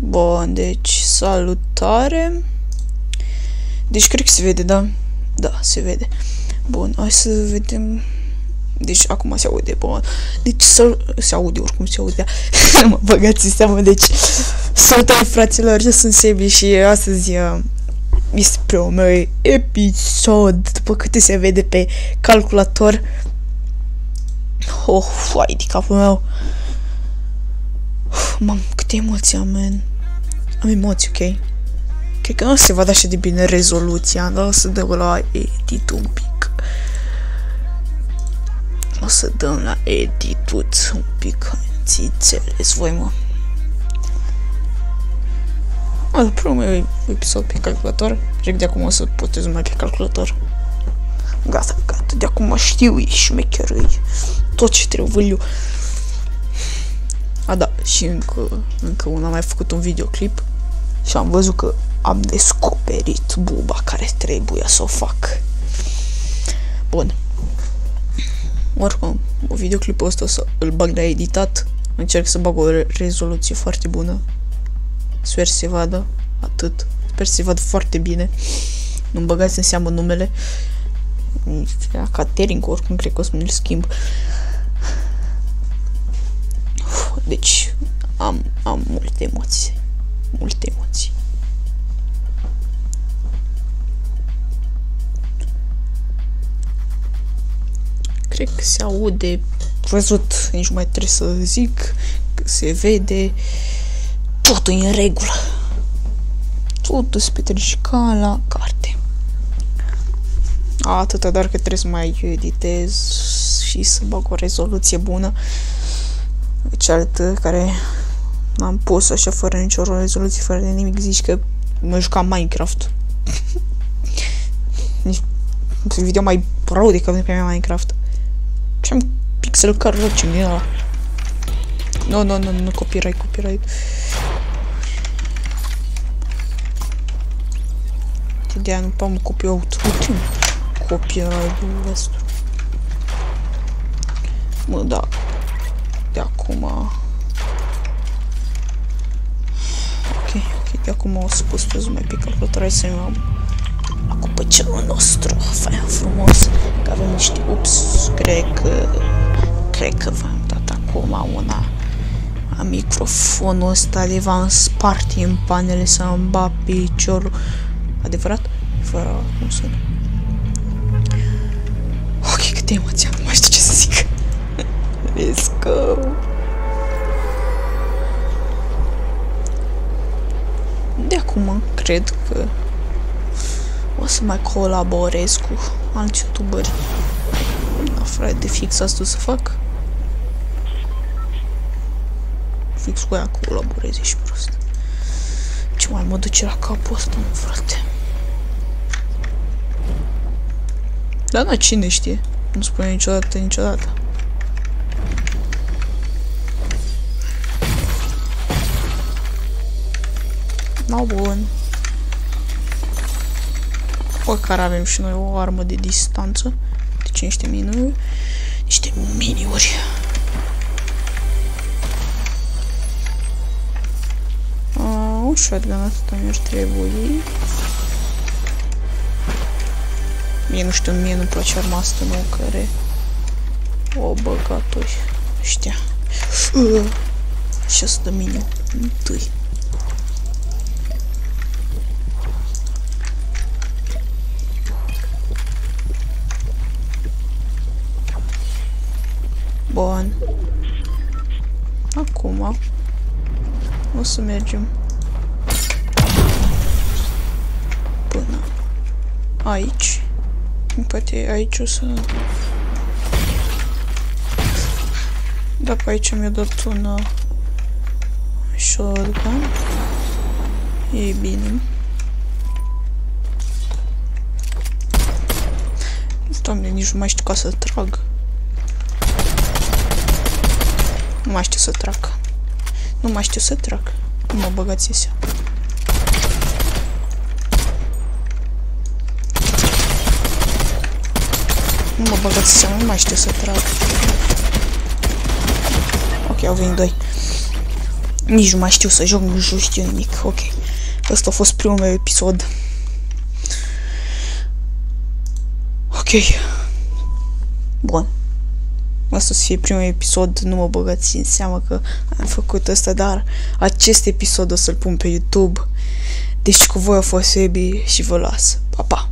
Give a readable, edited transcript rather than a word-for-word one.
Bun, deci salutare. Deci cred că se vede, da? Da, se vede. Bun, hai să vedem. Deci acum se aude, bun. Deci se aude, oricum se aude. Mă băgați în seamă, deci salutare fraților, eu sunt Sebi și astăzi este primul meu episod, după câte se vede pe calculator. Oh, foai de capul meu. Mam, câte emoții am, man. Am emoții, ok? Cred că nu se vadă așa de bine rezoluția, dar o să dăm la edit un pic. O să dăm la edit un pic, ți înțeles voi, mă. Primul meu episod pe calculator, cred că de acum o să potez mai pe calculator. Gata, de acum știu, e șmecheră, tot ce trebuie eu. A, da, și încă una, am mai făcut un videoclip și am văzut că am descoperit buba care trebuia să o fac. Bun. Oricum, videoclipul ăsta o să îl bag la editat. Încerc să bag o rezoluție foarte bună. Sper să se vadă atât. Sper să se vadă foarte bine. Nu-mi băgați în seamă numele. Catering, oricum cred că o să mi-l schimb. Deci, am multe emoții. Multe emoții. Cred că se aude, văzut, nici nu mai trebuie să zic, că se vede, totul e în regulă. Totul se petrece ca la carte. Atâta, doar că trebuie să mai editez și să bag o rezoluție bună. Cealaltă care am pus așa fără nicio rezoluție, fără de nimic, zici că mă jucam Minecraft. Nici video mai rău decât pe mea Minecraft. Ce am pixel căruci din ăla. Nu, copyright. De-aia nu pot mă copy-out. Copyright-ul ăsta. Mă, da. De acum... Ok, de acum o să pus mai pe calculator. Hai să-mi am acum pe celul nostru, fain frumos, că avem niște, cred că v-am dat acum una a microfonul ăsta de v-am sparte în panele să-mi bat piciorul. Adevărat? Fără, cum sună? Ok, câte emoții am, nu mai știu ce să zic. Let's go! De acum, cred că o să mai colaborez cu alți youtuberi. Afară de fix asta o să fac. Fix cu ea colaborez, ești prost. Ce mai mă duce la capul ăsta, mă, frate? Dar na, cine știe? Nu spune niciodată. No, bun. Oricare avem și noi o armă de distanță. Deci niște mini-uri. Un shotgun atâta mi-ar trebui. Mie nu-mi place arma asta nouă care o băgat-o ăștia. Și asta mini-ul întâi. Bun. Acum o să mergem până aici. Poate aici o să... Da, pe aici mi-a dat un shotgun. E bine. Doamne, nici nu mai știu ca să trag. Nu mai știu să trag. Nu mă băgați asea. Nu mă băgați asea, nu mai știu să trag. Ok, au venit doi. Nici nu mai știu să joc, nu știu nimic. Ok. Ăsta a fost primul meu episod. Ok. Bun. Asta o să fie primul episod, nu mă băgați în seamă că am făcut asta, dar acest episod o să-l pun pe YouTube. Deci cu voi a fost Ebi și vă las. Pa, pa!